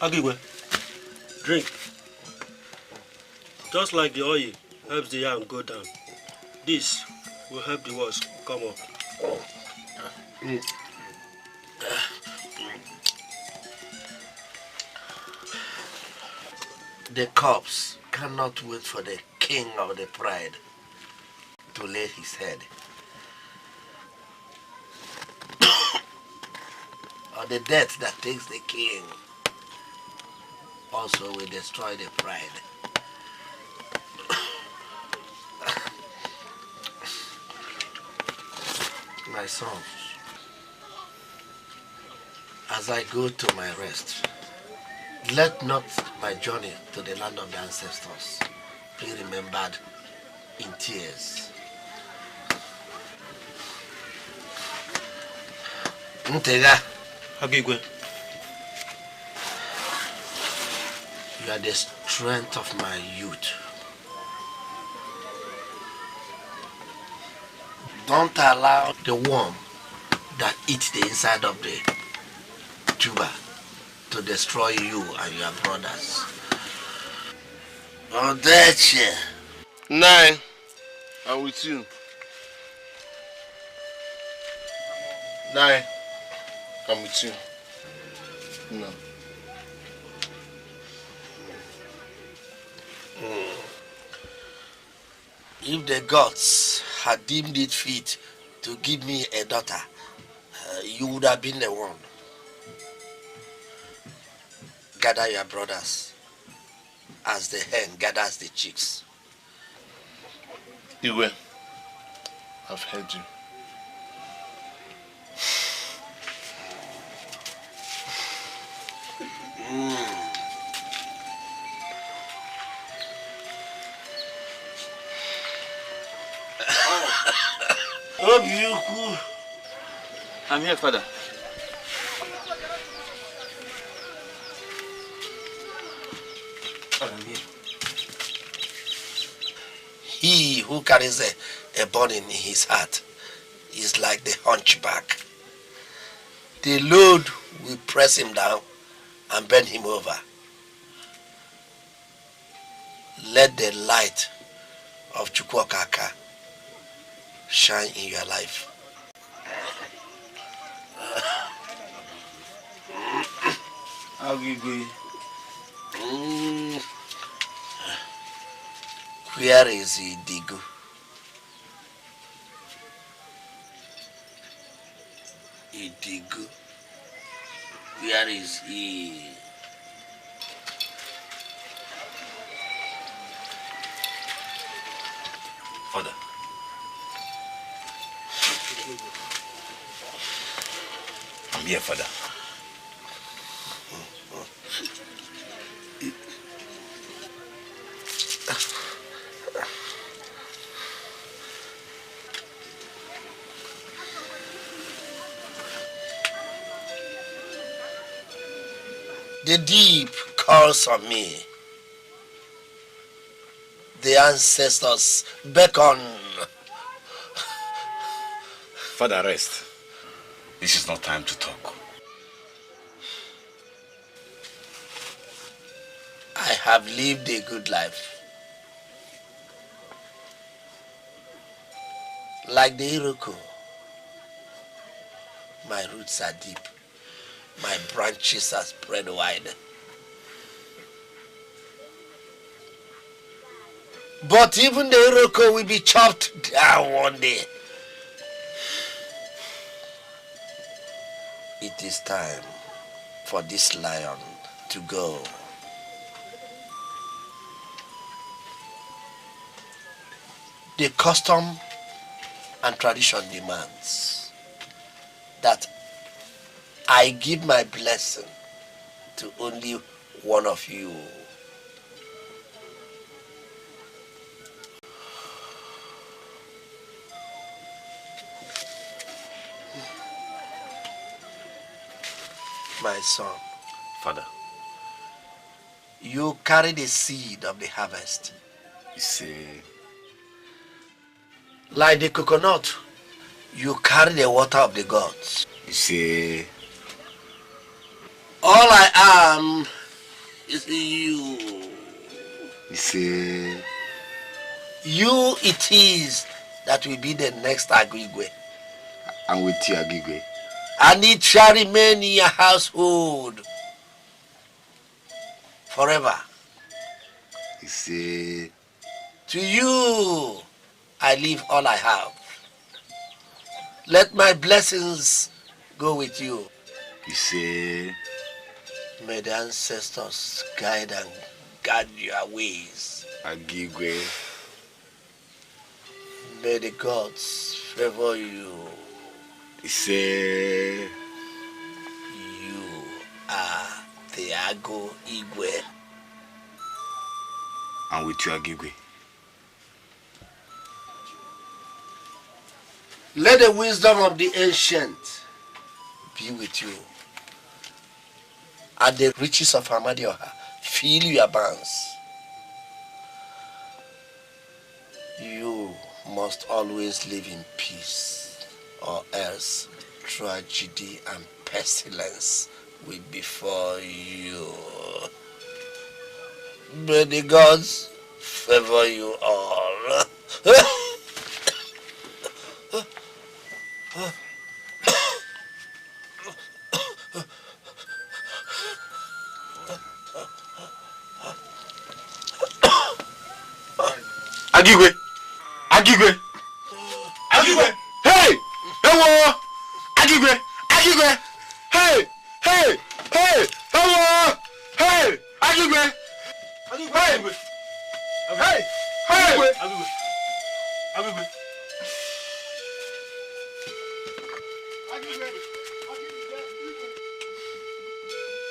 Agiwe, drink. Just like the oil helps the yam go down, this will help the words come up. The corpse cannot wait for the king of the pride to lay his head. Or the death that takes the king also will destroy the pride. My sons, as I go to my rest, let not my journey to the land of the ancestors be remembered in tears. Ntega, Agigwe, you are the strength of my youth. Don't allow the worm that eats the inside of the tuber to destroy you and your brothers. Oldnigerian. Nine, I'm with you. Nine, I'm with you. No. If the gods had deemed it fit to give me a daughter, you would have been the one. Gather your brothers as the hen gathers the chicks. Iwe, I've heard you. I'm here, Father. I'm here. He who carries a burden in his heart is like the hunchback. The load will press him down and bend him over. Let the light of Chukwokaka shine in your life. Where is Idigu? Idigu. Where is he? Father. I'm here, Father. The deep calls on me. The ancestors beckon. Father, rest. This is not time to talk. I have lived a good life. Like the Iroko, my roots are deep. My branches are spread wide. But even the Iroko will be chopped down one day. It is time for this lion to go. The custom and tradition demands that I give my blessing to only one of you. My son. Father. You carry the seed of the harvest. You say... Like the coconut, you carry the water of the gods. You say... All I am is you. You say? You it is that will be the next Agigwe. And with you, Agigwe. And it shall remain in your household forever. You say? To you, I leave all I have. Let my blessings go with you. You say? May the ancestors guide and guard your ways. Agigwe. May the gods favor you. You say? You are the Ago Igwe. And with you, Agigwe. Let the wisdom of the ancient be with you. And the riches of Amadioha fill your barns. You must always live in peace, or else tragedy and pestilence will befall you. May the gods favor you all. Agigwe! Agigwe! Agigwe! Hey! Hello! Agigwe! Agigwe! Hey! Hey! Hey! Hello! Hey! Agigwe! Agigwe! Hey! Hey! Hey! Agigwe! Agigwe!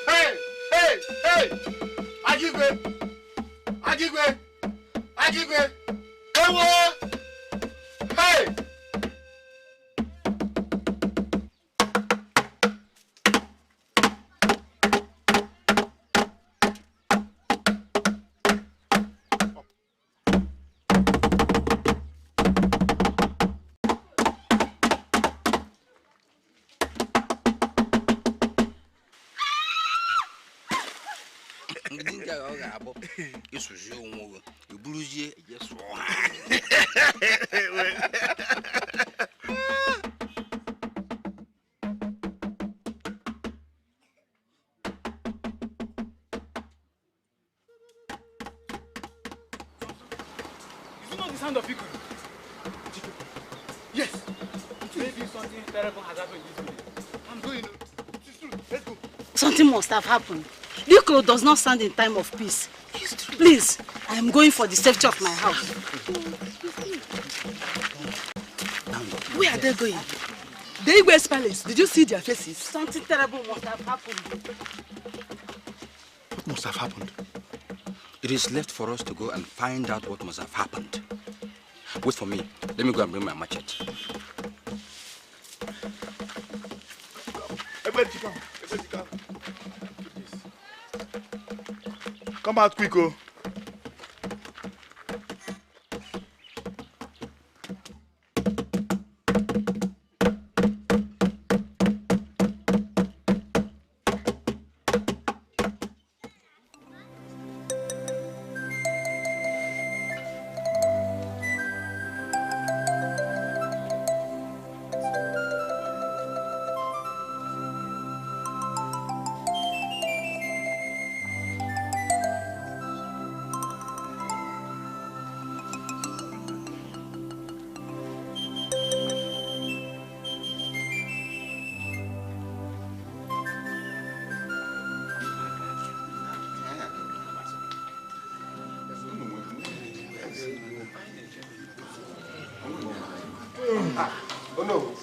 Hey! Hey! Hey! Agigwe! Agigwe! Agigwe! Hello! Hey! Sound of people. Yes. Maybe something terrible has happened this way. I'm going. It's true. Let's go. Something must have happened. Diko does not stand in time of peace. Please, I am going for the safety of my house. Where are they going? The Igwe's palace. Did you see their faces? Something terrible must have happened. What must have happened? It is left for us to go and find out what must have happened. Wait for me. Let me go and bring my machete. Come out quick, oh. Oh no.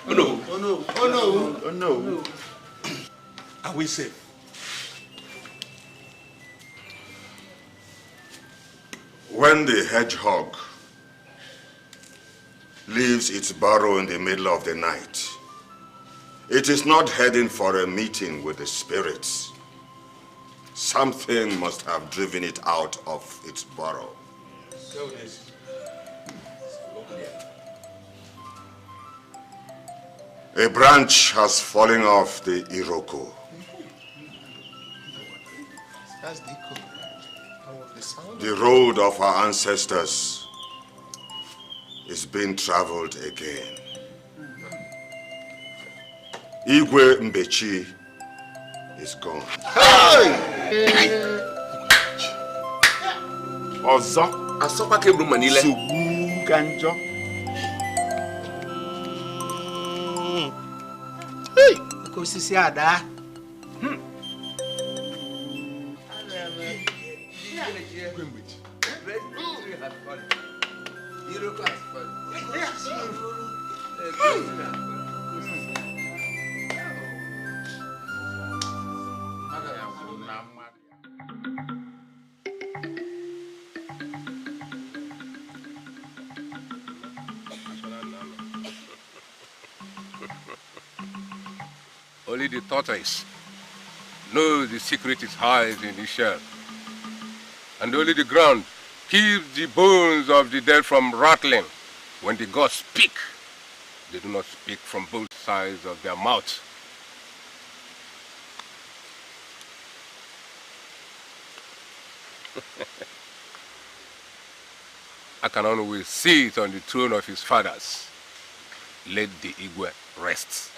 Oh no. Oh no. Oh no. Oh no. Are we safe? When the hedgehog leaves its burrow in the middle of the night, it is not heading for a meeting with the spirits. Something must have driven it out of its burrow. So this. A branch has fallen off the Iroko. That's the echo. The sound. The road of our ancestors is being traveled again. Igwe Mbechi is gone. Ọzọ. Asọkwa ka eburu manile. Sugbu ka njọ. Hey! Osisi ada. Only the tortoise knows the secret is hides in the shell. And only the ground keeps the bones of the dead from rattling. When the gods speak, they do not speak from both sides of their mouth. I can always see it on the throne of his fathers. Let the Igwe rest.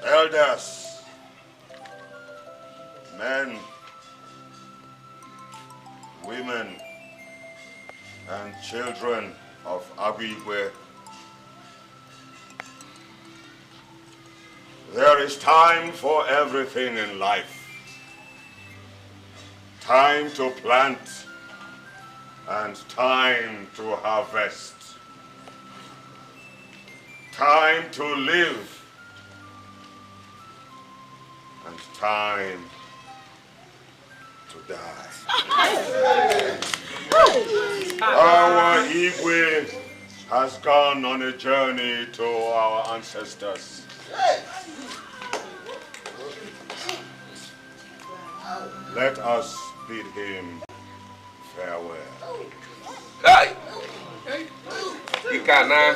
Elders, men, women, and children of Agwigwe, there is time for everything in life. Time to plant and time to harvest. Time to live and time to die. Our Igwe has gone on a journey to our ancestors. Let us bid him farewell. Hey! Ikana.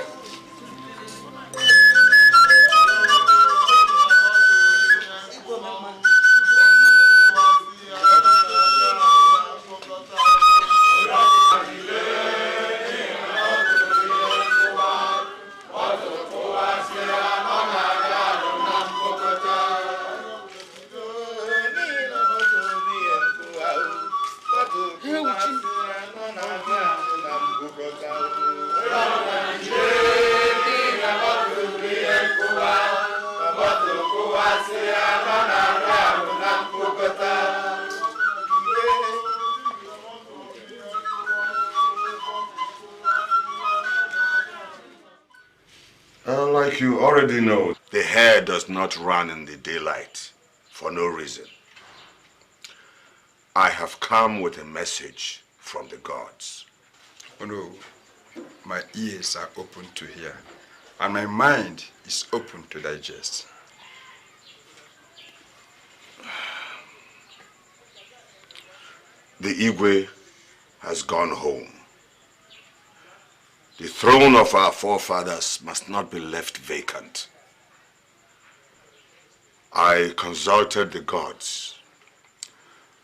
Like you already know, the hare does not run in the daylight for no reason. I have come with a message from the gods. Oh no, my ears are open to hear, and my mind is open to digest. The Igwe has gone home. The throne of our forefathers must not be left vacant. I consulted the gods,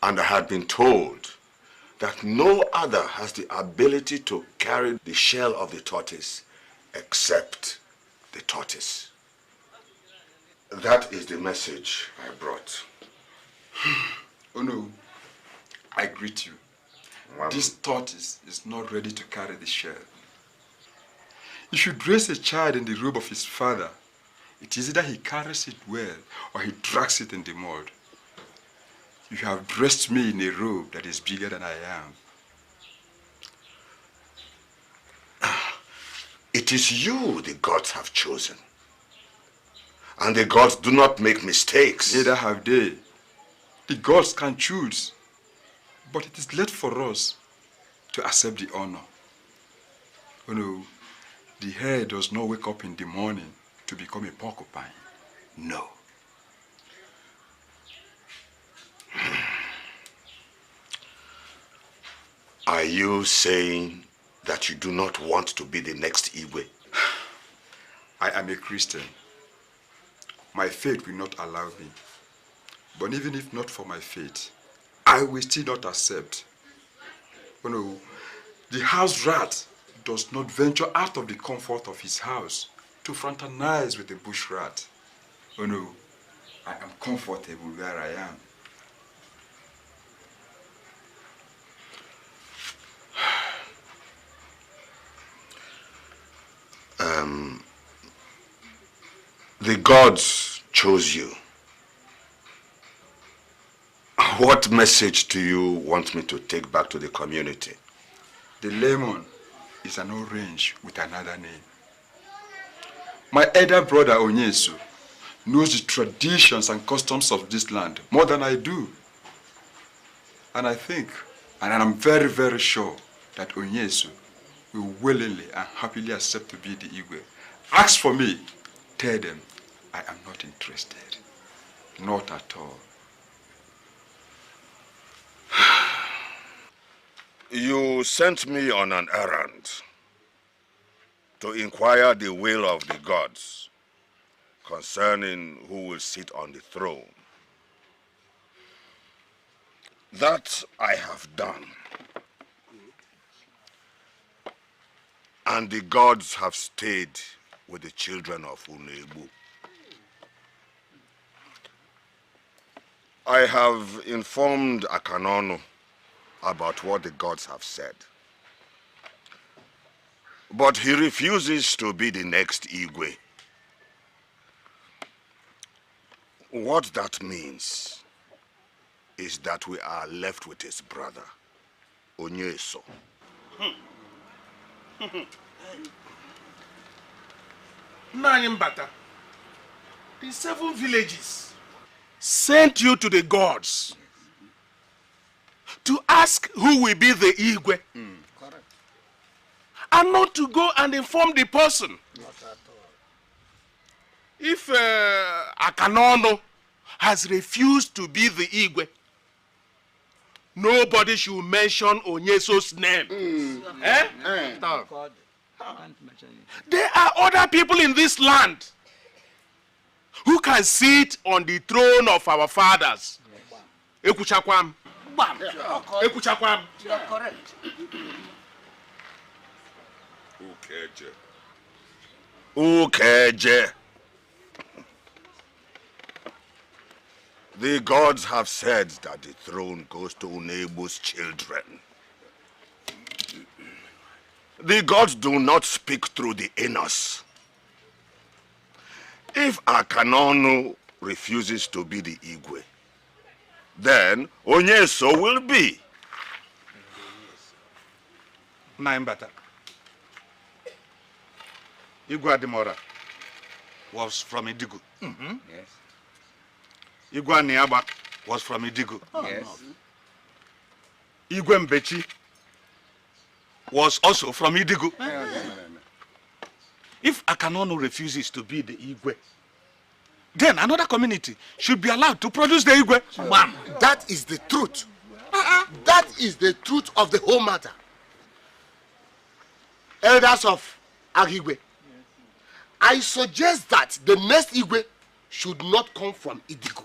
and I had been told that no other has the ability to carry the shell of the tortoise except the tortoise. That is the message I brought. Oh no, I greet you. This tortoise is not ready to carry the shell. If you dress a child in the robe of his father, it is either he carries it well or he drags it in the mud. You have dressed me in a robe that is bigger than I am. It is you the gods have chosen. And the gods do not make mistakes. Neither have they. The gods can choose, but it is left for us to accept the honor. Oh no, the hare does not wake up in the morning to become a porcupine. No. Are you saying that you do not want to be the next Igwe? I am a Christian. My faith will not allow me. But even if not for my faith, I will still not accept. Oh no, the house rat does not venture out of the comfort of his house to fraternize with the bush rat. Oh no, I am comfortable where I am. The gods chose you. What message do you want me to take back to the community? The lemon is an orange with another name. My elder brother Onyesu knows the traditions and customs of this land more than I do. And I think, and I'm very, very sure that Onyesu will willingly and happily accept to be the Igwe. Ask for me, tell them I am not interested. Not at all. You sent me on an errand to inquire the will of the gods concerning who will sit on the throne. That I have done. And the gods have stayed with the children of Unebu. I have informed Akanono about what the gods have said. But he refuses to be the next Igwe. What that means is that we are left with his brother, Onyeso. Nanyambata, the 7 villages sent you to the gods to ask who will be the Igwe. Correct. And not to go and inform the person. Not at all. If Akanono has refused to be the Igwe, nobody should mention Onyeso's name. God. There are other people in this land who can sit on the throne of our fathers. Ekuchakwam. Ekuchakwam. You are correct. Ukeje. The gods have said that the throne goes to Unebu's children. The gods do not speak through the anus. If Akanono refuses to be the Igwe, then Onyeso will be. Naimbata. Igwe Adimora was from Idigu. Yes. Igwe Niaba was from Idigu. Yes. Igwe Mbechi was also from Idigu. If Akanono refuses to be the Igwe, then another community should be allowed to produce the Igwe. Bam. That is the truth. That is the truth of the whole matter. Elders of Agigwe, I suggest that the next Igwe should not come from Idigu.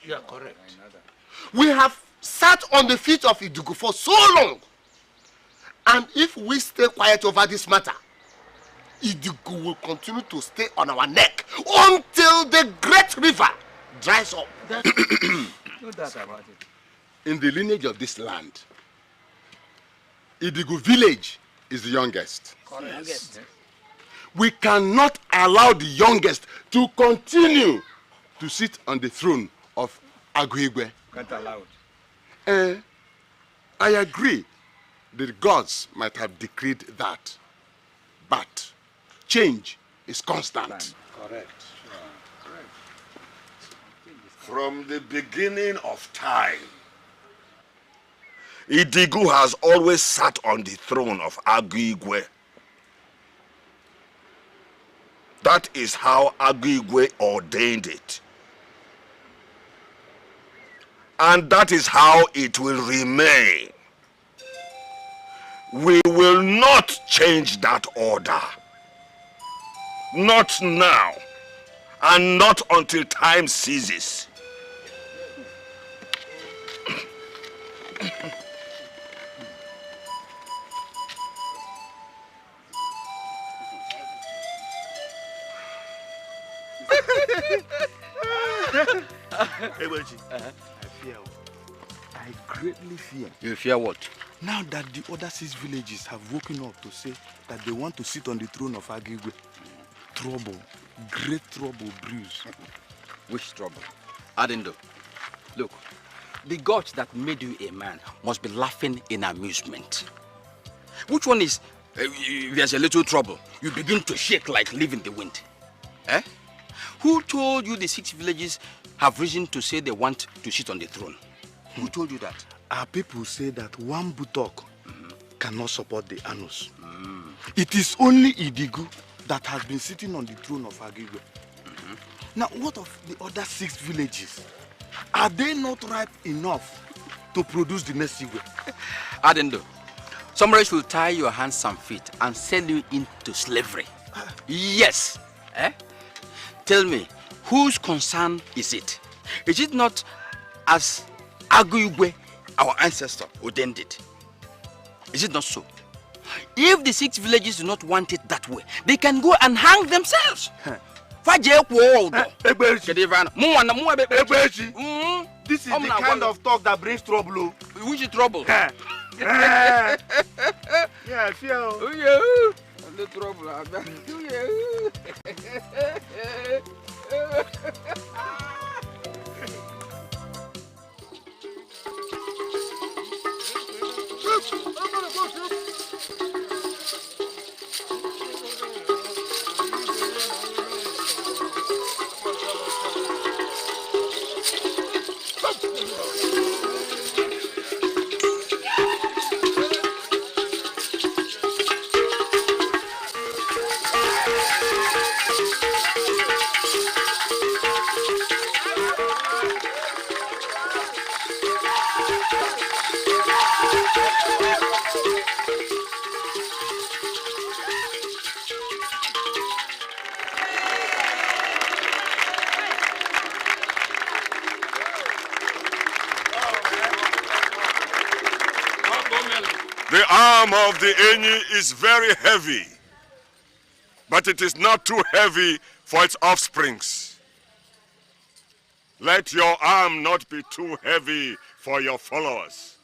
You are correct. We have sat on the feet of Idigu for so long. And if we stay quiet over this matter, Idigu will continue to stay on our neck until the great river dries up. No doubt about it. In the lineage of this land, Idigu village is the youngest. Correct. Yes. We cannot allow the youngest to continue to sit on the throne of Aguigwe. Can't allow it. I agree. The gods might have decreed that, but change is constant. Correct. From the beginning of time, Idigu has always sat on the throne of Aguigwe. That is how Aguigwe ordained it. And that is how it will remain. We will not change that order. Not now, and not until time ceases. I greatly fear. You fear what? Now that the other 6 villages have woken up to say that they want to sit on the throne of Agigwe, trouble, great trouble brews. Which trouble? Adendo, look, the gods that made you a man must be laughing in amusement. Which one is, if there's a little trouble, you begin to shake like leaf in the wind? Eh? Who told you the 6 villages have reason to say they want to sit on the throne? Who told you that? Our people say that one buttock cannot support the anus. It is only Idigu that has been sitting on the throne of Agigwe. Now, what of the other 6 villages? Are they not ripe enough to produce the next Igwe? Adendo, somebody should tie your hands and feet and sell you into slavery. Yes. Eh? Tell me, whose concern is it? Is it not as Agigwe, our ancestor, ordained it? Is it not so? If the 6 villages do not want it that way, they can go and hang themselves. This is the kind of talk that brings trouble. Which trouble? Yeah, I feel. The trouble. The arm of the Enyi is very heavy, but it is not too heavy for its offsprings. Let your arm not be too heavy for your followers.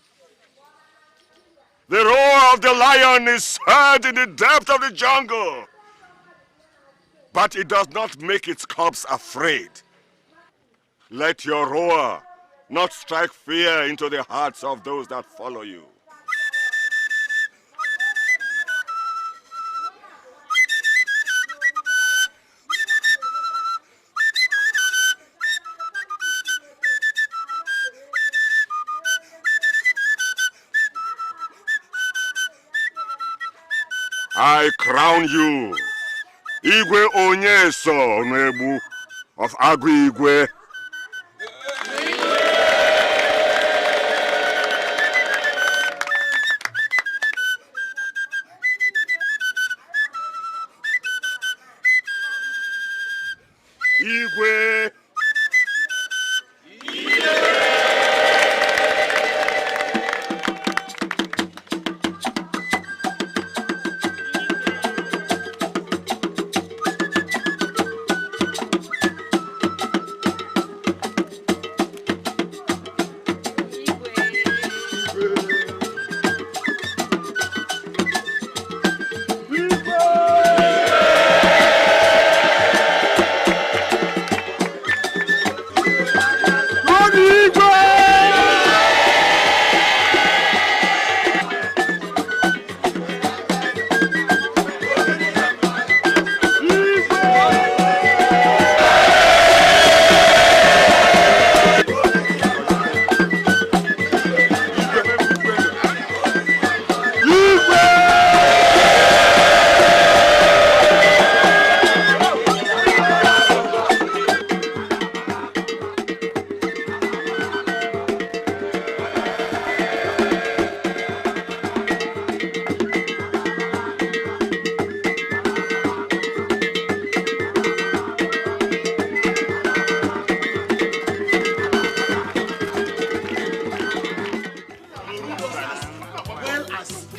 The roar of the lion is heard in the depth of the jungle, but it does not make its cubs afraid. Let your roar not strike fear into the hearts of those that follow you. I crown you, Igwe Onyeso Nebu of Aguigwe. Igwe.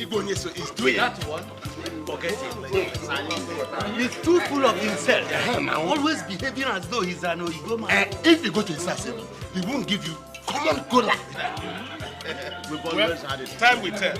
Igbo is doing. That one, forget it. He's too full of himself. Always behaving as though he's an Igbo man. If you go to his house, he won't give you common cola. We've always had it. Time will tell.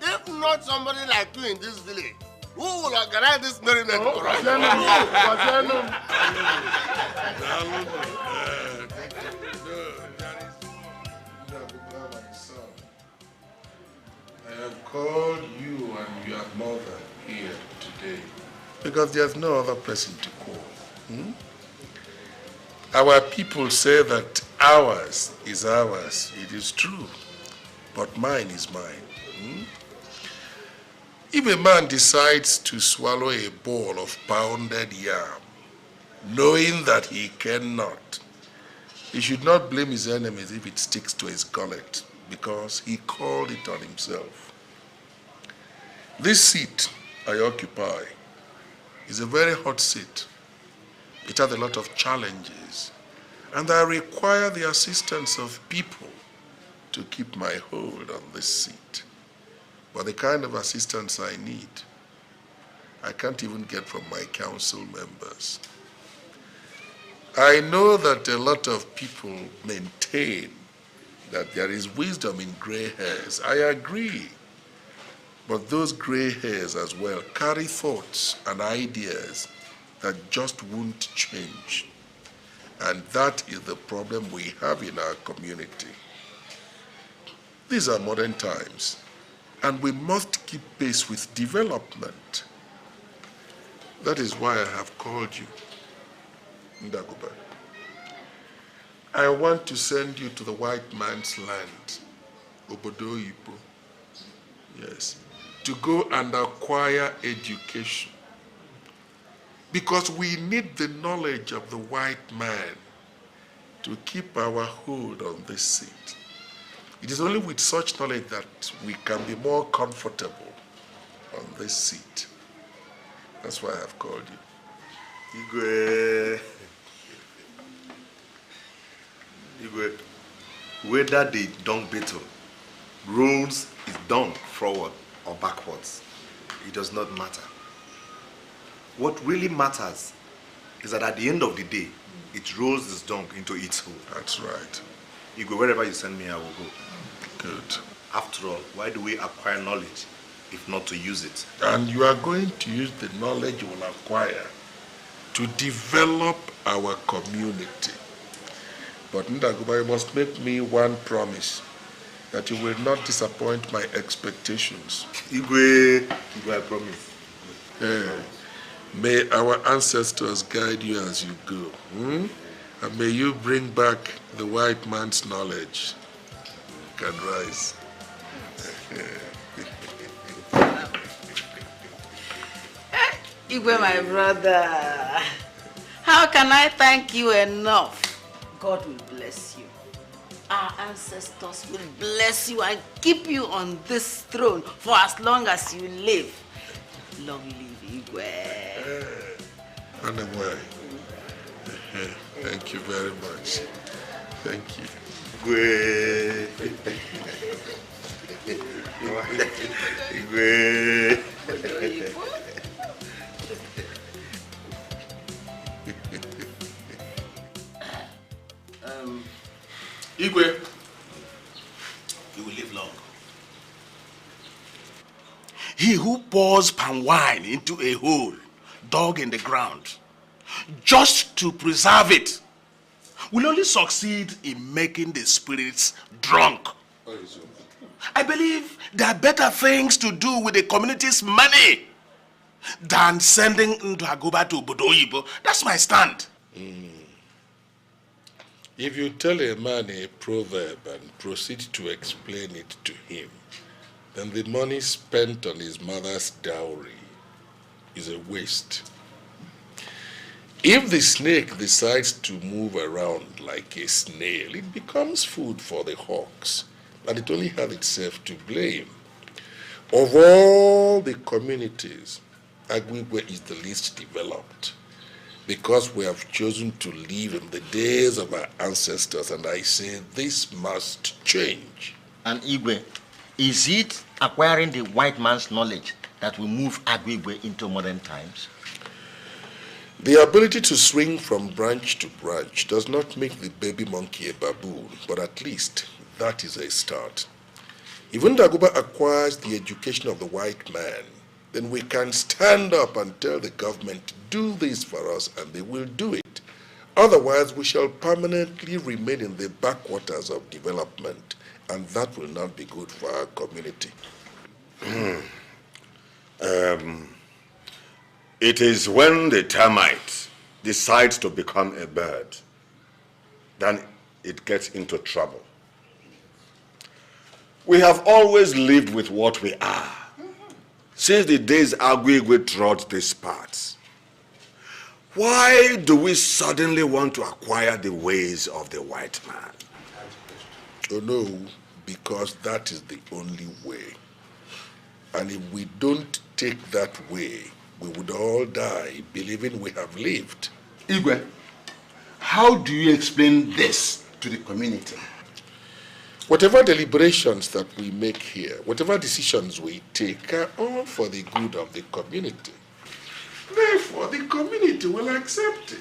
If not somebody like you in this village, who will organize this merriment for us? I have called you and your mother here today because there's no other person to call. Our people say that ours is ours. It is true, but mine is mine. If a man decides to swallow a bowl of pounded yam, knowing that he cannot, he should not blame his enemies if it sticks to his gullet, because he called it on himself. This seat I occupy is a very hot seat. It has a lot of challenges, and I require the assistance of people to keep my hold on this seat. But the kind of assistance I need, I can't even get from my council members. I know that a lot of people maintain that there is wisdom in gray hairs. I agree. But those gray hairs as well carry thoughts and ideas that just won't change. And that is the problem we have in our community. These are modern times, and we must keep pace with development. That is why I have called you, Ndaguba. I want to send you to the white man's land, Obodo Ibo. Yes, to go and acquire education. Because we need the knowledge of the white man to keep our hold on this seat. It is only with such knowledge that we can be more comfortable on this seat. That's why I have called you. Igwe, whether the dung beetle rolls its dung forward or backwards, it does not matter. What really matters is that at the end of the day, it rolls its dung into its hole. That's right. Igwe, wherever you send me, I will go. Good. After all, why do we acquire knowledge if not to use it? And you are going to use the knowledge you will acquire to develop our community. But Ndaguba, you must make me one promise that you will not disappoint my expectations. Igwe, I promise. May our ancestors guide you as you go. And may you bring back the white man's knowledge. You can rise. Igwe, my brother, how can I thank you enough? God will bless you. Our ancestors will bless you and keep you on this throne for as long as you live. Long live Igwe. Anyway, thank you very much. Thank you. Igwe. Igwe. Igwe, you will live long. He who pours palm wine into a hole dug in the ground just to preserve it will only succeed in making the spirits drunk I believe there are better things to do with the community's money than sending Ndagoba to Bodoyibo. That's my stand. If you tell a man a proverb and proceed to explain it to him, then the money spent on his mother's dowry is a waste. If the snake decides to move around like a snail, it becomes food for the hawks, and it only has itself to blame. Of all the communities, Agwigwe is the least developed, because we have chosen to live in the days of our ancestors, and I say this must change. And Igwe, is it acquiring the white man's knowledge that will move Agwigwe into modern times? The ability to swing from branch to branch does not make the baby monkey a baboon, but at least that is a start. If Ndagoba acquires the education of the white man, then we can stand up and tell the government, do this for us, and they will do it. Otherwise, we shall permanently remain in the backwaters of development, and that will not be good for our community. It is when the termite decides to become a bird, then it gets into trouble. We have always lived with what we are, since the days Agwigwe trod these parts. Why do we suddenly want to acquire the ways of the white man? Oh no, because that is the only way. And if we don't take that way, we would all die believing we have lived. Igwe, how do you explain this to the community? Whatever deliberations that we make here, whatever decisions we take are all for the good of the community. Therefore, the community will accept it.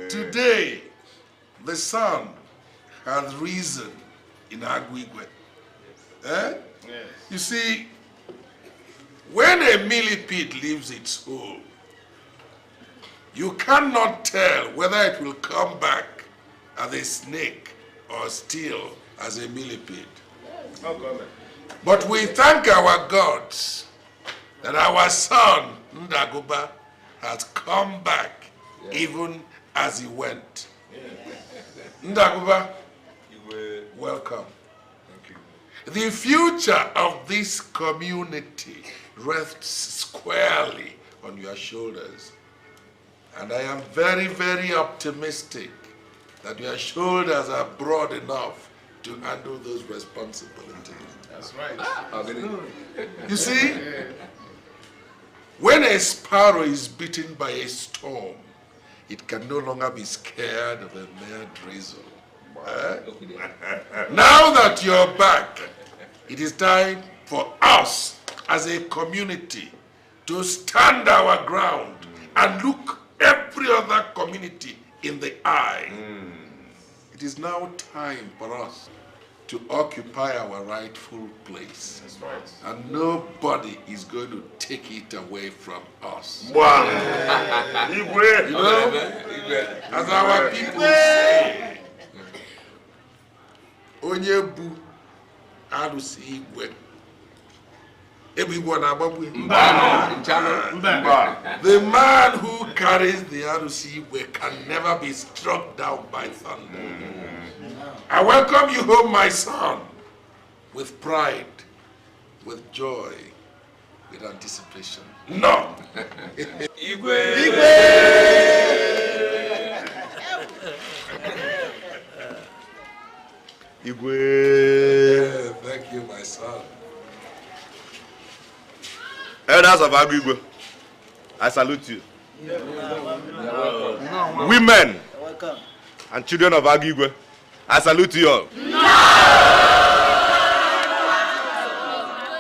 Today, the sun has risen in Agwigwe. Eh? Yes. You see, when a millipede leaves its hole, you cannot tell whether it will come back as a snake or still as a millipede. But we thank our gods that our son, Ndagoba, has come back even as he went. Ndagoba, welcome. Thank you. The future of this community rests squarely on your shoulders. And I am very, very optimistic that your shoulders are broad enough to handle those responsibilities. That's right. You see, when a sparrow is bitten by a storm, it can no longer be scared of a mere drizzle. Now that you're back, it is time for us as a community to stand our ground and look every other community in the eye. It is now time for us to occupy our rightful place. That's right. And nobody is going to take it away from us. Wow. You know, as our people say, Onye bu arusi igwe. Everyone above. The man who carries the arusi igwe can never be struck down by thunder. I welcome you home, my son, with pride, with joy, with anticipation. No! Igwe! Igwe! Thank you, my son. Elders of Agigwe, I salute you. Women and children of Agigwe, I salute you all.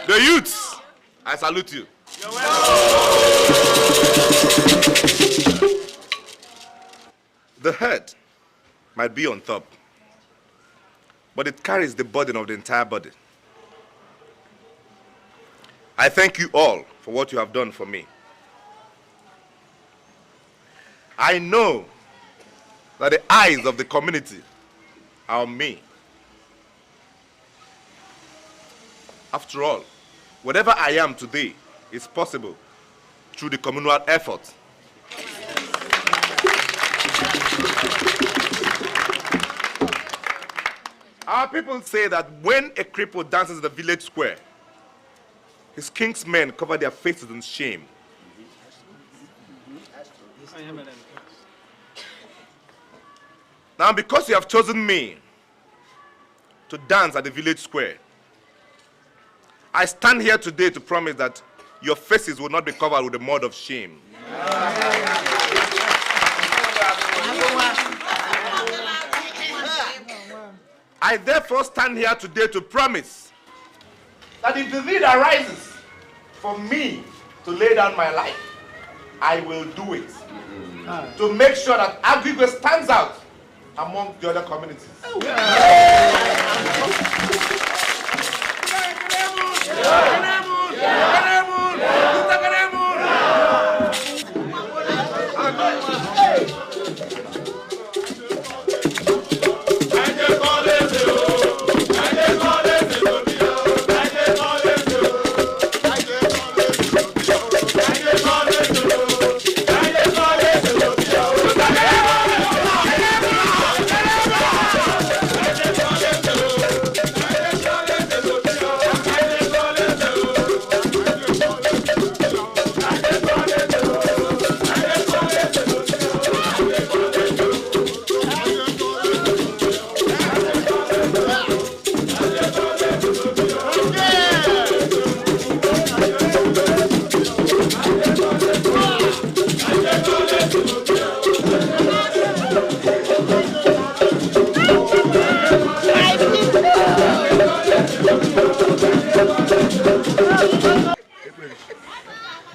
The youths, I salute you. The head might be on top, but it carries the burden of the entire body. I thank you all for what you have done for me. I know that the eyes of the community are on me. After all, whatever I am today is possible through the communal effort. Our people say that when a cripple dances in the village square, his king's men cover their faces in shame. Now, because you have chosen me to dance at the village square, I stand here today to promise that your faces will not be covered with the mud of shame. I therefore stand here today to promise that if the need arises for me to lay down my life, I will do it. To make sure that Agigwe stands out among the other communities.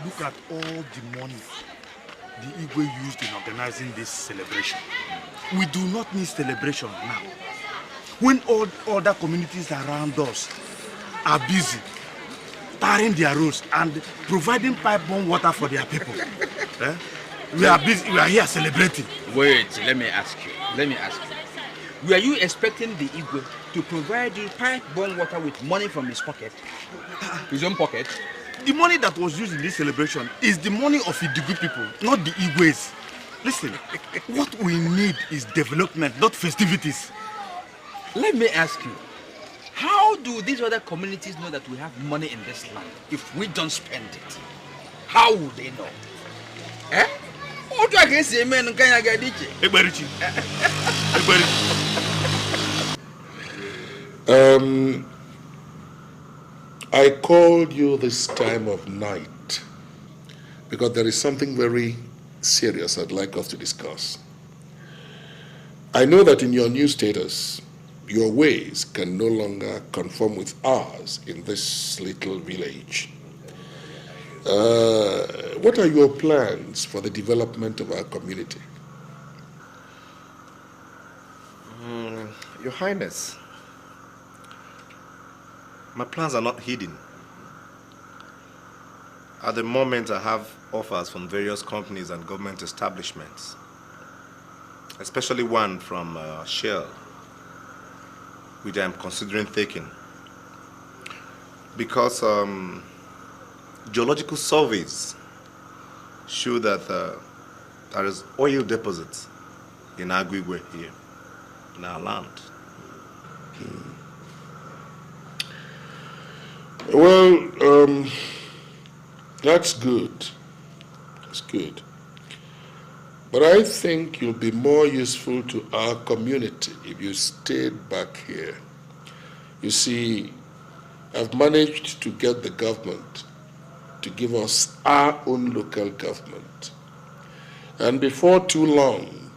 Look at all the money the Igwe used in organizing this celebration. We do not need celebration now. When all other communities around us are busy tarring their roads and providing pipe-borne water for their people, we are busy. We are here celebrating. Wait, let me ask you. Were you expecting the Igwe to provide you pipe-borne water with money from his pocket? His own pocket? The money that was used in this celebration is the money of the Idigu people, not the Igwes. Listen, what we need is development, not festivities. Let me ask you, how do these other communities know that we have money in this land if we don't spend it? How would they know? Eh? What do I say, man? I called you this time of night because there is something very serious I'd like us to discuss. I know that in your new status, your ways can no longer conform with ours in this little village. What are your plans for the development of our community? Your Highness, my plans are not hidden. At the moment, I have offers from various companies and government establishments, especially one from Shell, which I am considering taking. Because geological surveys show that there is oil deposits in Aguigwe here, in our land. Well, that's good. That's good. But I think you'll be more useful to our community if you stayed back here. You see, I've managed to get the government to give us our own local government. And before too long,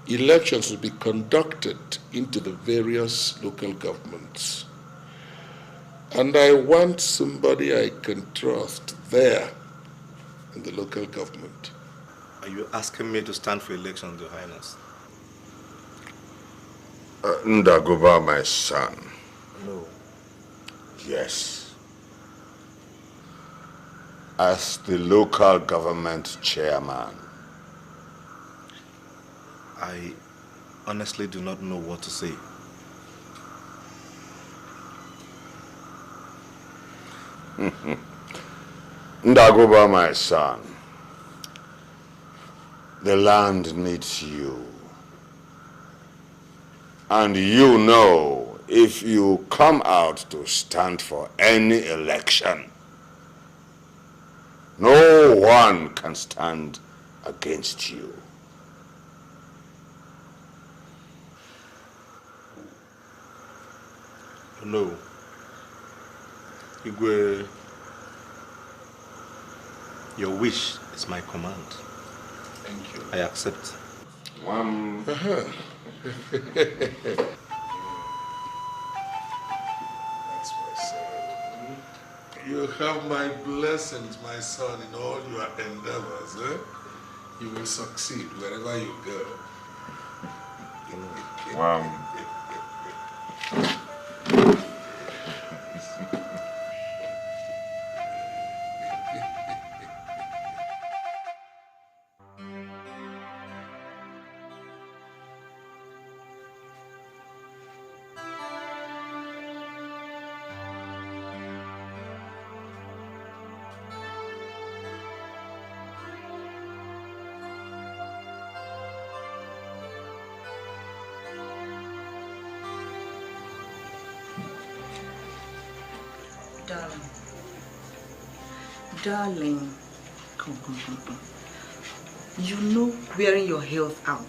elections will be conducted into the various local governments. And I want somebody I can trust there in the local government. Are you asking me to stand for elections, Your Highness? Ndagoba, my son. No. Yes. As the local government chairman. I honestly do not know what to say. Ndagoba, my son. The land needs you. And you know, if you come out to stand for any election, no one can stand against you. No. Igwe, your wish is my command. Thank you. I accept. That's my son. You have my blessings, my son, in all your endeavors. Eh? You will succeed wherever you go. Darling, come. You know wearing your health out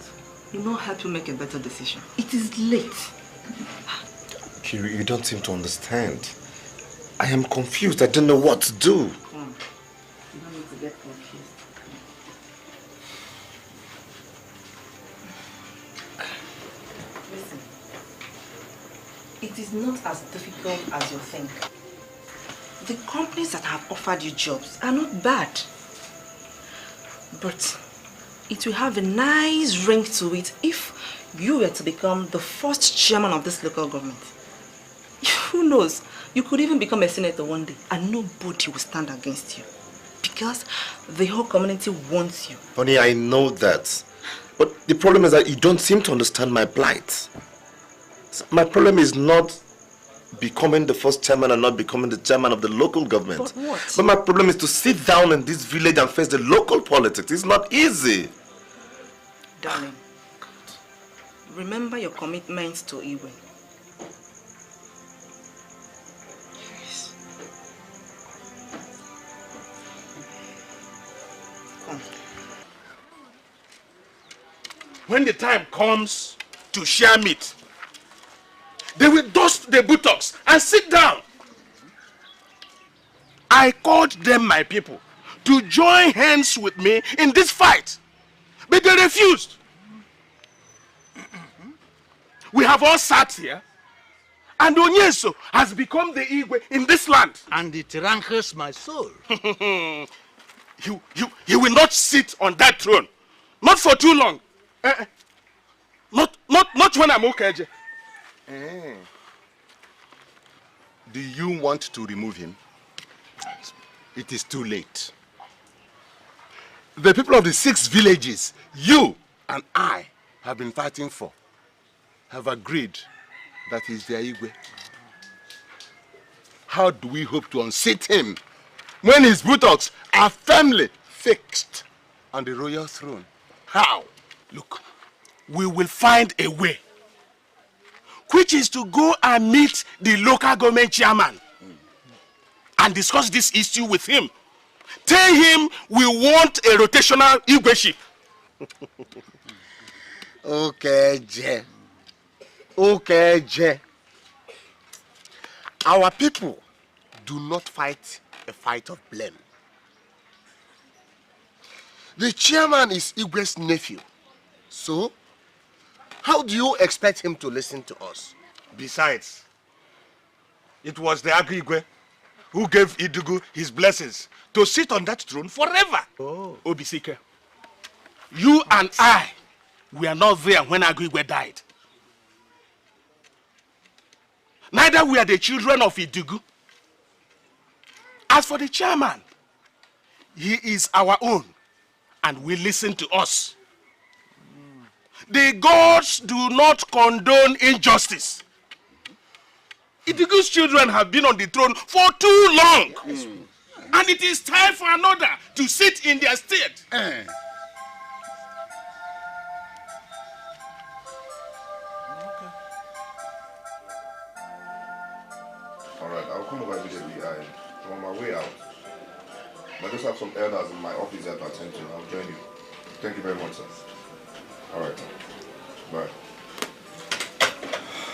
will not help you make a better decision. It is late. Kiri, you don't seem to understand. I am confused. I don't know what to do. Come on. You don't need to get confused. Listen. It is not as difficult as you think. The companies that have offered you jobs are not bad. But it will have a nice ring to it if you were to become the first chairman of this local government. Who knows? You could even become a senator one day and nobody will stand against you. Because the whole community wants you. Honey, I know that. But the problem is that you don't seem to understand my plight. My problem is not becoming the first chairman and not becoming the chairman of the local government. But what? But my problem is to sit down in this village and face the local politics. It's not easy. Darling, remember your commitment to Iwe. Yes. When the time comes to share meat. They will dust the buttocks and sit down. I called them my people to join hands with me in this fight, but they refused. We have all sat here, and Onyeso has become the Igwe in this land. And it rankles my soul. He will not sit on that throne. Not for too long. Not when I'm okay. Do you want to remove him? It is too late. The people of the 6 villages you and I have been fighting for have agreed that he is their Igwe. How do we hope to unseat him when his buttocks are firmly fixed on the royal throne? How? Look, we will find a way, which is to go and meet the local government chairman and discuss this issue with him. Tell him we want a rotational Igweship. Okay, Je. Okay, Je. Our people do not fight a fight of blame. The chairman is Igwe's nephew. So, how do you expect him to listen to us? Besides, it was the Agigwe who gave Idugu his blessings to sit on that throne forever. Oh. Obisike, you and I were not there when Agigwe died. Neither were the children of Idugu. As for the chairman, he is our own and will listen to us. The gods do not condone injustice. Idugu's children have been on the throne for too long. And it is time for another to sit in their stead. Alright, I'll come over immediately. I'm on my way out. I just have some elders in my office that to attend to. I'll join you. Thank you very much, sir. Alright. Bye.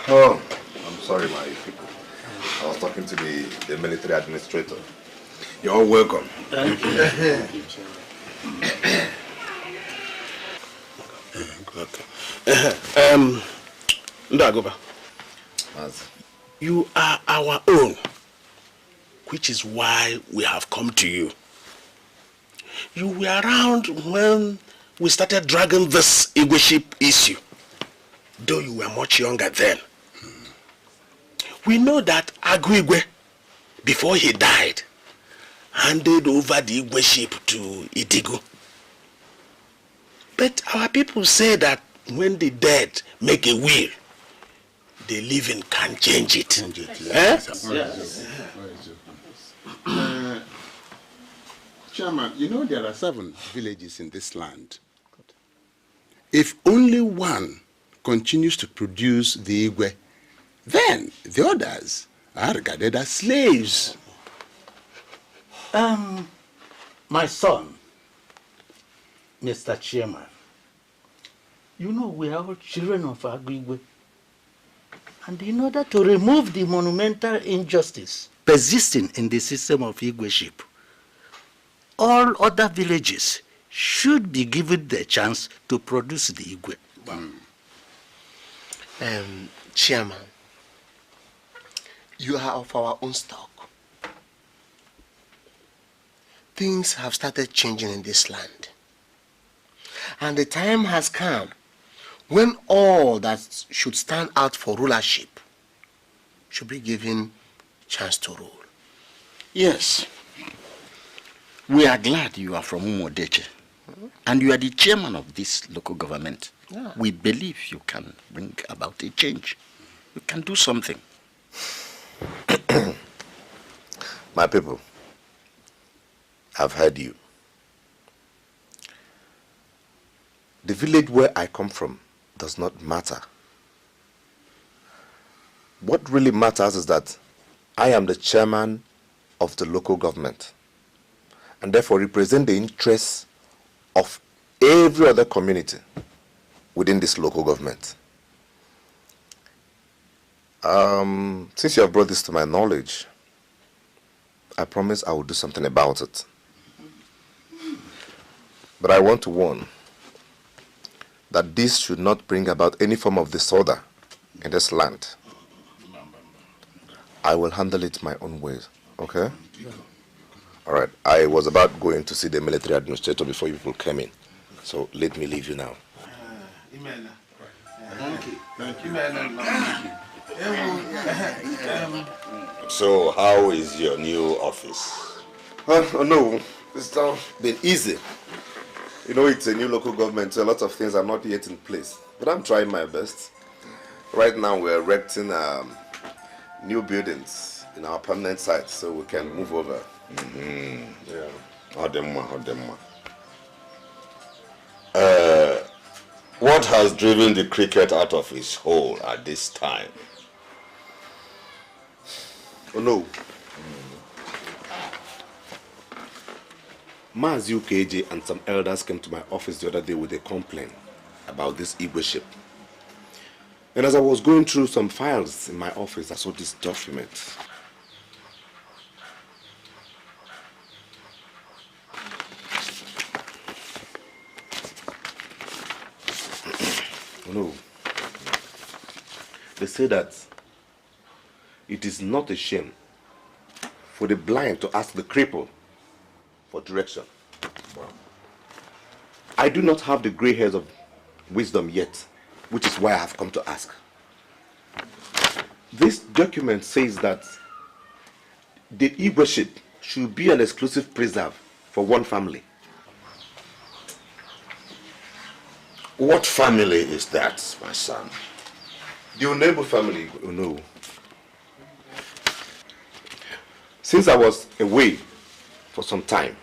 Oh, I'm sorry, my people. I was talking to the military administrator. You're all welcome. Thank you. Ndagoba, you are our own, which is why we have come to you. You were around when we started dragging this Igweship issue, though you were much younger then. We know that Agwigwe, before he died, handed over the Igweship to Idigo. But our people say that when the dead make a will, the living can change it. Yes. Chairman, you know there are 7 villages in this land. If only one continues to produce the Igwe, then the others are regarded as slaves. My son, Mr. Chairman, you know we are all children of Agwigwe. And in order to remove the monumental injustice persisting in the system of Igweship, all other villages should be given the chance to produce the Igwe. Chairman, you are of our own stock. Things have started changing in this land. And the time has come when all that should stand out for rulership should be given chance to rule. Yes. We are glad you are from Umodeche. And you are the chairman of this local government. Yeah. We believe you can bring about a change. You can do something. My people, I've heard you. The village where I come from does not matter. What really matters is that I am the chairman of the local government and therefore represent the interests of every other community within this local government. Since you have brought this to my knowledge, I promise I will do something about it. But I want to warn that this should not bring about any form of disorder in this land. I will handle it my own way, okay? All right, I was about going to see the military administrator before you people came in. So let me leave you now. Thank you. Thank you. So, how is your new office? Oh no, it's not been easy. You know, it's a new local government, so a lot of things are not yet in place. But I'm trying my best. Right now, we're erecting new buildings in our permanent site, so we can move over. Yeah. What has driven the cricket out of its hole at this time? Oh no. Mazi UKJ and some elders came to my office the other day with a complaint about this Igwe ship. And as I was going through some files in my office, I saw this document. No. They say that it is not a shame for the blind to ask the cripple for direction. I do not have the gray hairs of wisdom yet, which is why I have come to ask. This document says that the Igwe ship should be an exclusive preserve for one family. What family is that, my son? The Onebu family. Oh no. Since I was away for some time,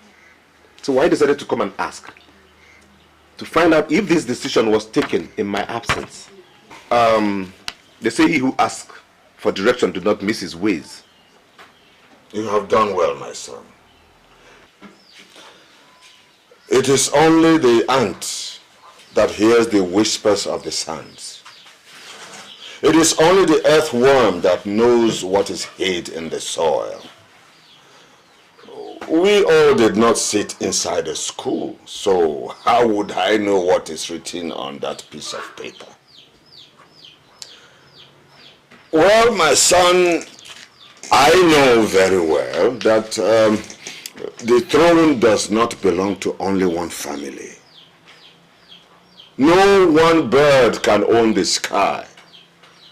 so I decided to come and ask to find out if this decision was taken in my absence. They say he who asks for direction do not miss his ways. You have done well, my son. It is only the ant that hears the whispers of the sands. It is only the earthworm that knows what is hid in the soil. We all did not sit inside a school, so how would I know what is written on that piece of paper? Well, my son, I know very well that the throne does not belong to only one family. No one bird can own the sky,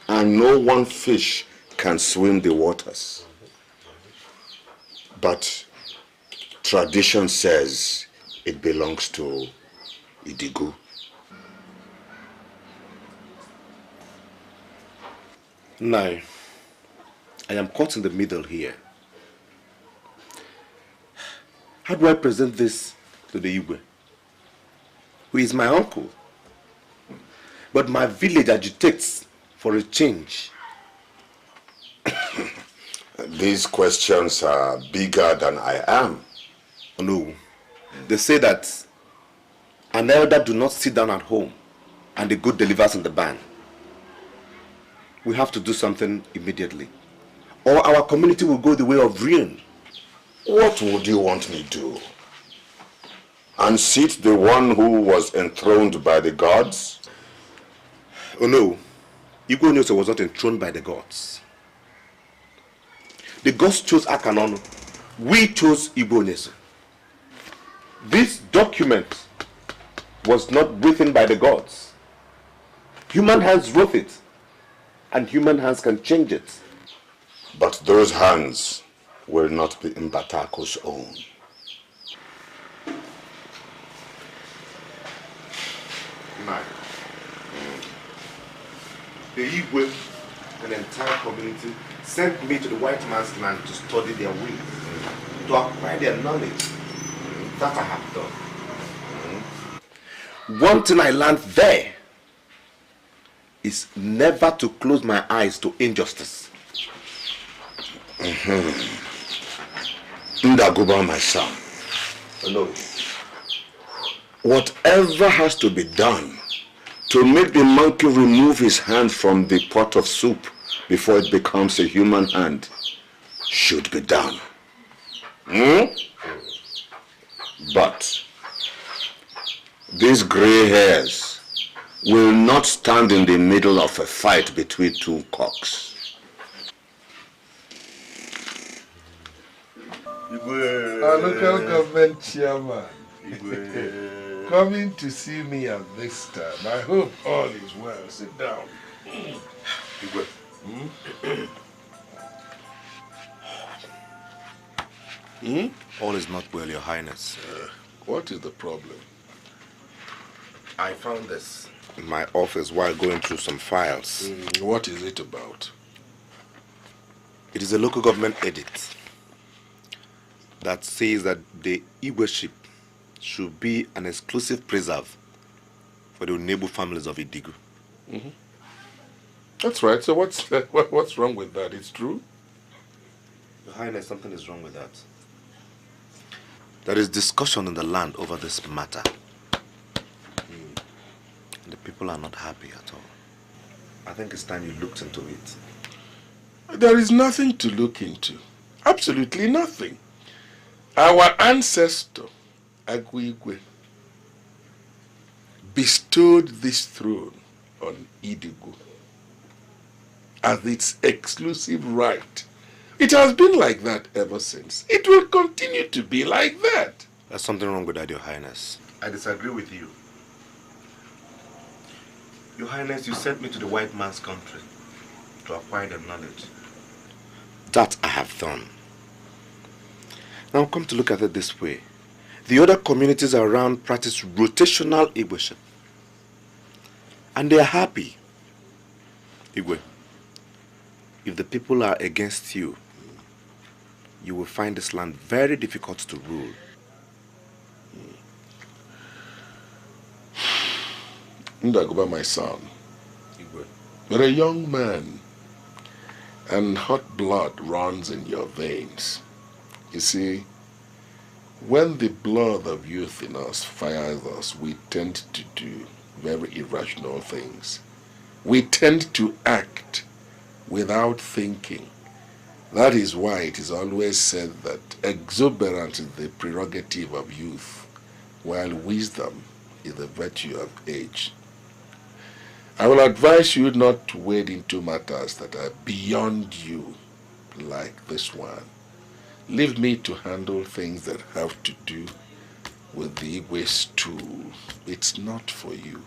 and no one fish can swim the waters. But tradition says it belongs to Idigu. Now, I am caught in the middle here. How do I present this to the Igwe, who is my uncle? But my village agitates for a change. These questions are bigger than I am. No. They say that an elder do not sit down at home and the good delivers in the barn. We have to do something immediately, or our community will go the way of ruin. What would you want me to do? Unseat the one who was enthroned by the gods? Oh no, Igwe Onyeso was not enthroned by the gods. The gods chose Akanon. We chose Igwe Onyeso. This document was not written by the gods. Human hands wrote it, and human hands can change it. But those hands will not be Mbatako's own. Man. The Igwe, an entire community, sent me to the white man's land to study their ways, to acquire their knowledge. That I have done. One thing I learned there is never to close my eyes to injustice. Ndaguba, my son. No. Whatever has to be done to make the monkey remove his hand from the pot of soup before it becomes a human hand should be done. Hmm? But these gray hairs will not stand in the middle of a fight between two cocks. Our local government chairman coming to see me at this time. I hope all is well. Sit down. All is not well, Your Highness. What is the problem? I found this in my office while going through some files. What is it about? It is a local government edict that says that the Igwe ship should be an exclusive preserve for the Onebu families of Idigu. That's right. So what's wrong with that? It's true? Your Highness, something is wrong with that. There is discussion in the land over this matter. And the people are not happy at all. I think it's time you looked into it. There is nothing to look into. Absolutely nothing. Our ancestor, Agwigwe, bestowed this throne on Idigu as its exclusive right. It has been like that ever since. It will continue to be like that. There's something wrong with that, Your Highness. I disagree with you. Your Highness, you sent me to the white man's country to acquire the knowledge. That I have done. Now come to look at it this way. The other communities around practice rotational Igwe. And they are happy. Igwe, if the people are against you, you will find this land very difficult to rule. Ndagoba, my son, you're a young man, and hot blood runs in your veins. You see, when the blood of youth in us fires us, we tend to do very irrational things. We tend to act without thinking. That is why it is always said that exuberance is the prerogative of youth, while wisdom is the virtue of age. I will advise you not to wade into matters that are beyond you, like this one. Leave me to handle things that have to do with the Igwe stool. It's not for you.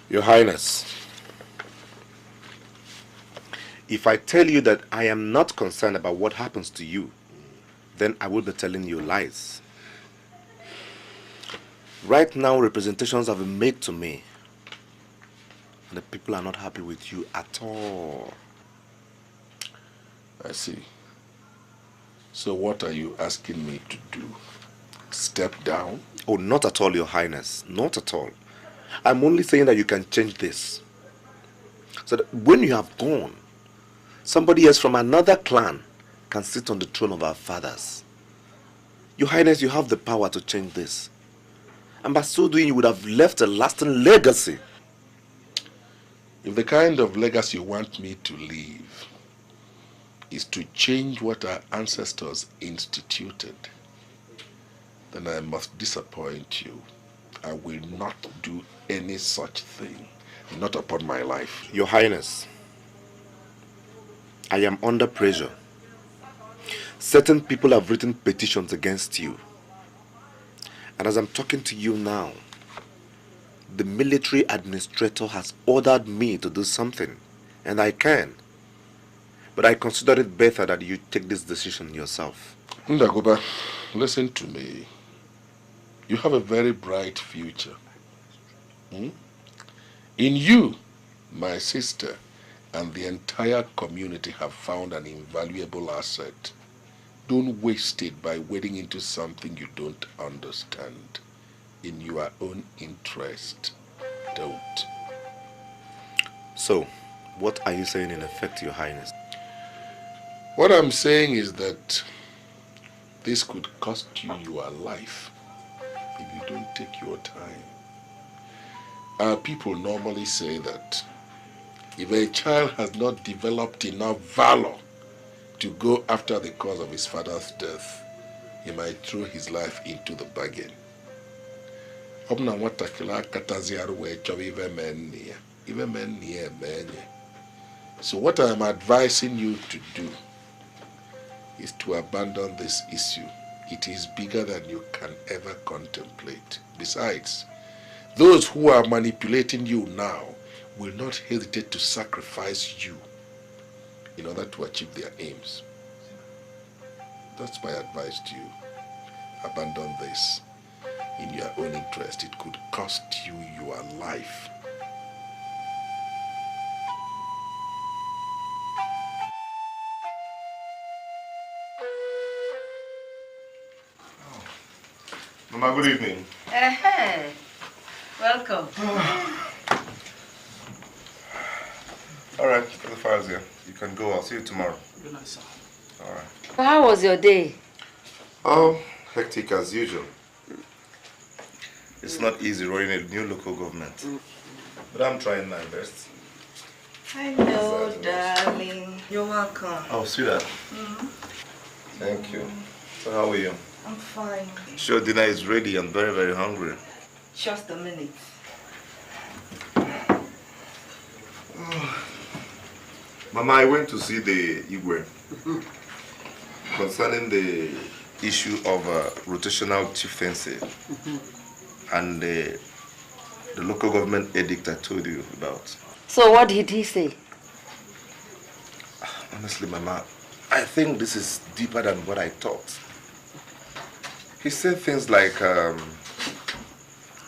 Your Highness, if I tell you that I am not concerned about what happens to you, then I will be telling you lies. Right now, representations have been made to me, and the people are not happy with you at all. I see. So what are you asking me to do? Step down? Oh, not at all, Your Highness. Not at all. I'm only saying that you can change this. So that when you have gone, somebody else from another clan can sit on the throne of our fathers. Your Highness, you have the power to change this. And by so doing, you would have left a lasting legacy. If the kind of legacy you want me to leave is to change what our ancestors instituted, then I must disappoint you. I will not do any such thing, not upon my life. Your Highness, I am under pressure. Certain people have written petitions against you. And as I'm talking to you now, the military administrator has ordered me to do something, and I can. But I consider it better that you take this decision yourself. Ndagoba, listen to me. You have a very bright future. In you, my sister, and the entire community have found an invaluable asset. Don't waste it by wading into something you don't understand. In your own interest, don't. So, what are you saying in effect, Your Highness? What I'm saying is that this could cost you your life if you don't take your time. Our people normally say that If a child has not developed enough valor to go after the cause of his father's death, he might throw his life into the bargain. So what I am advising you to do is to abandon this issue. It is bigger than you can ever contemplate. Besides, those who are manipulating you now will not hesitate to sacrifice you in order to achieve their aims. That's my advice to you. Abandon this in your own interest. It could cost you your life. Mama, good evening. Hey, welcome. All right, the file's here. You can go. I'll see you tomorrow. Good night, sir. All right. How was your day? Oh, hectic as usual. It's not easy running a new local government, but I'm trying my best. Hello, darling. You're welcome. Oh, sweetheart. Thank you. So how are you? I'm fine. Sure, dinner is ready. I'm very, very hungry. Just a minute. Mama, I went to see the Igwe concerning the issue of rotational chieftaincy and the local government edict I told you about. So what did he say? Honestly, Mama, I think this is deeper than what I thought. He said things like,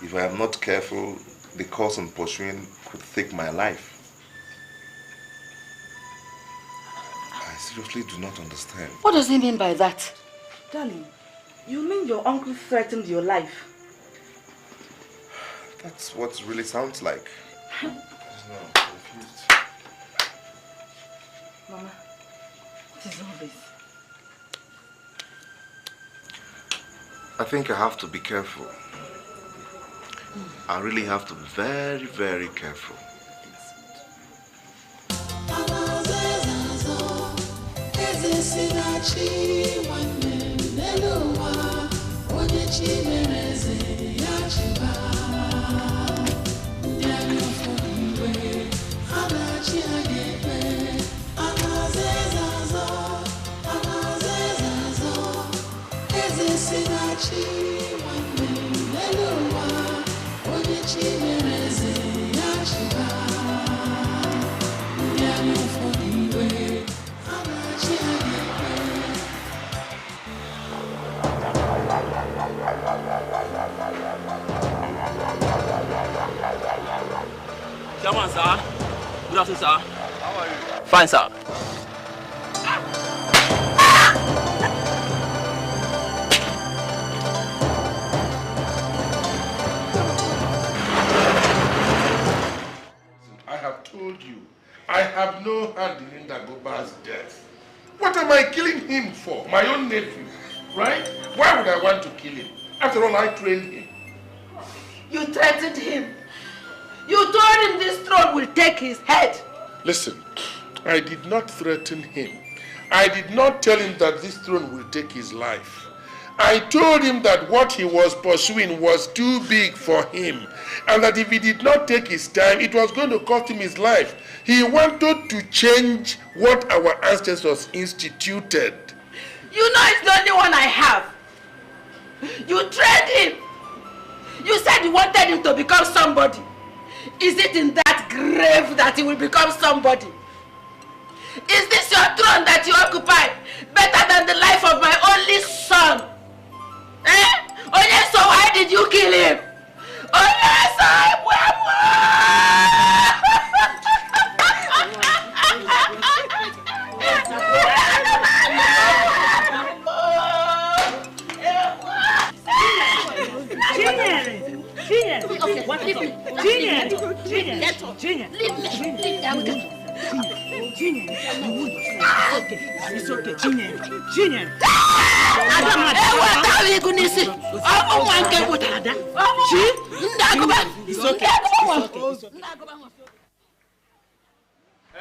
if I am not careful, the course I'm pursuing could take my life. I seriously do not understand. What does he mean by that? Darling, you mean your uncle threatened your life? That's what it really sounds like. Mama, what is all this? I think I have to be careful. I really have to be very, very careful. Chairman, sir. Good afternoon, sir. How are you? Fine, sir. I have told you, I have no hand in Ndagoba's death. What am I killing him for? My own nephew, right? Why would I want to kill him? After all, I trained him. You threatened him. You told him this throne will take his head. Listen, I did not threaten him. I did not tell him that this throne will take his life. I told him that what he was pursuing was too big for him, and that if he did not take his time, it was going to cost him his life. He wanted to change what our ancestors instituted. You know it's the only one I have. You trained him. You said you wanted him to become somebody. Is it in that grave that he will become somebody? Is this your throne that you occupy better than the life of my only son? Eh? Onye, so why did you kill him? Onye, so It's okay, Junior.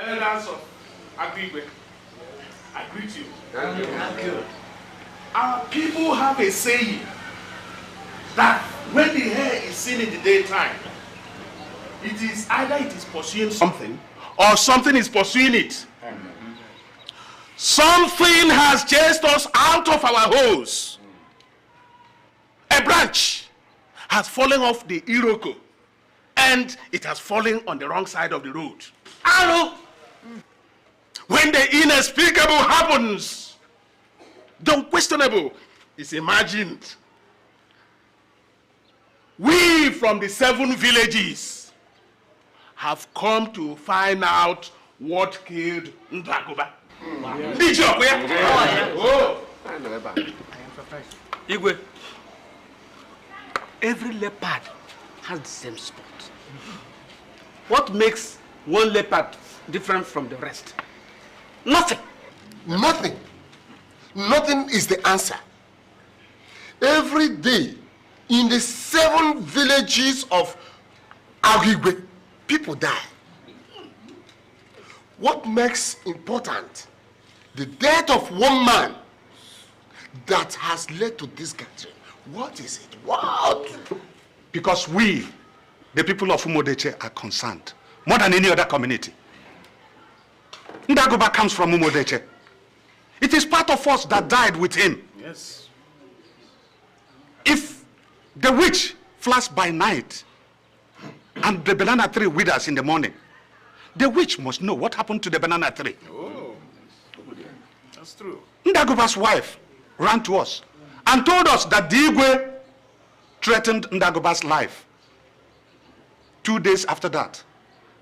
Elders of Agribe, I greet you. Thank you. Our people have a saying that when the hare is seen in the daytime, it is either it is pursuing something or something is pursuing it. Something has chased us out of our holes. A branch has fallen off the Iroko and it has fallen on the wrong side of the road. Arrow! When the inexplicable happens, the unquestionable is imagined. We from the 7 villages have come to find out what killed Ndagoba. Oh, I am surprised. Igwe, every leopard has the same spot. What makes one leopard different from the rest? Nothing. Nothing. Nothing is the answer. Every day in the 7 villages of Agigwe, people die. What makes important the death of one man that has led to this gathering? What is it? What? Because we, the people of Umodeche, are concerned more than any other community. Ndagoba comes from Umodeche. It is part of us that died with him. Yes. If the witch flashed by night and the banana tree withers in the morning, the witch must know what happened to the banana tree. Oh, that's true. Ndagoba's wife ran to us and told us that the Igwe threatened Ndagoba's life. 2 days after that,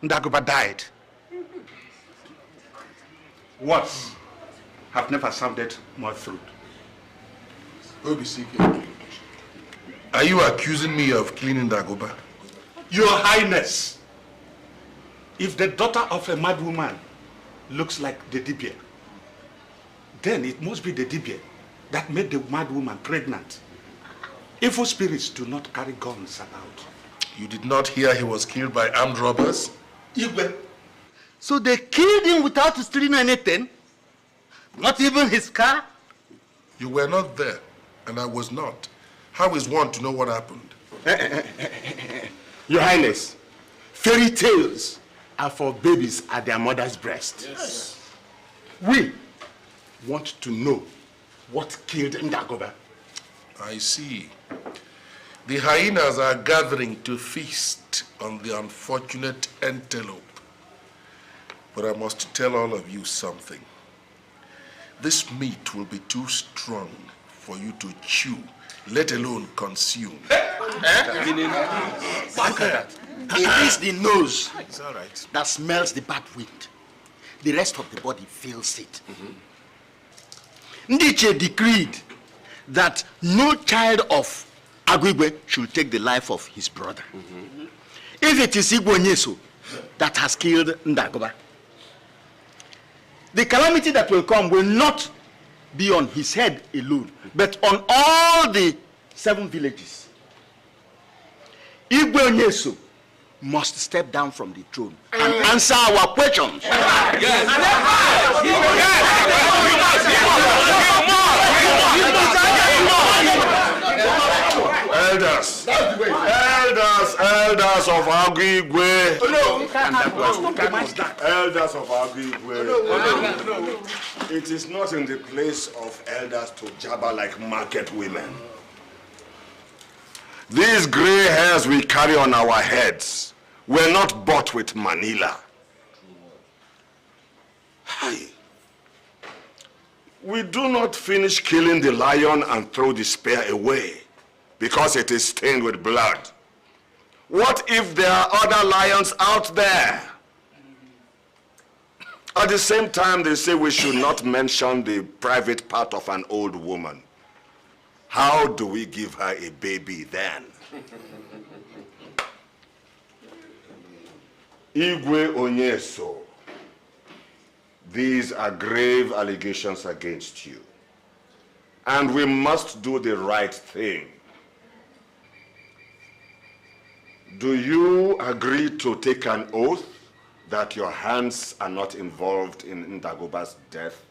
Ndagoba died. Words have never sounded more truth. Obisike, are you accusing me of killing Ndagoba? Your Highness, if the daughter of a mad woman looks like the Dibia, then it must be the Dibia that made the mad woman pregnant. Evil spirits do not carry guns about. You did not hear he was killed by armed robbers? Igwe. So they killed him without stealing anything? Not even his car? You were not there, and I was not. How is one to know what happened? Your Highness, fairy tales are for babies at their mother's breast. Yes. We want to know what killed Ndagoba. I see. The hyenas are gathering to feast on the unfortunate antelope. But I must tell all of you something. This meat will be too strong for you to chew, let alone consume. It is the nose that smells the bad wind. The rest of the body feels it. Ndiche decreed that no child of Agwigwe should take the life of his brother. If it is Igwe Nyeso that has killed Ndagoba, the calamity that will come will not be on his head alone, but on all the 7 villages. Igwe Nyeso must step down from the throne and answer our questions. Elders of Agigwe. Elders of Agigwe. It is not in the place of elders to jabber like market women. These gray hairs we carry on our heads were not bought with Manila. Hi. We do not finish killing the lion and throw the spear away because it is stained with blood. What if there are other lions out there? At the same time, they say we should not mention the private part of an old woman. How do we give her a baby then? Igwe Onyeso, these are grave allegations against you. And we must do the right thing. Do you agree to take an oath that your hands are not involved in Ndagoba's death?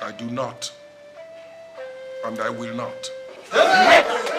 I do not, and I will not.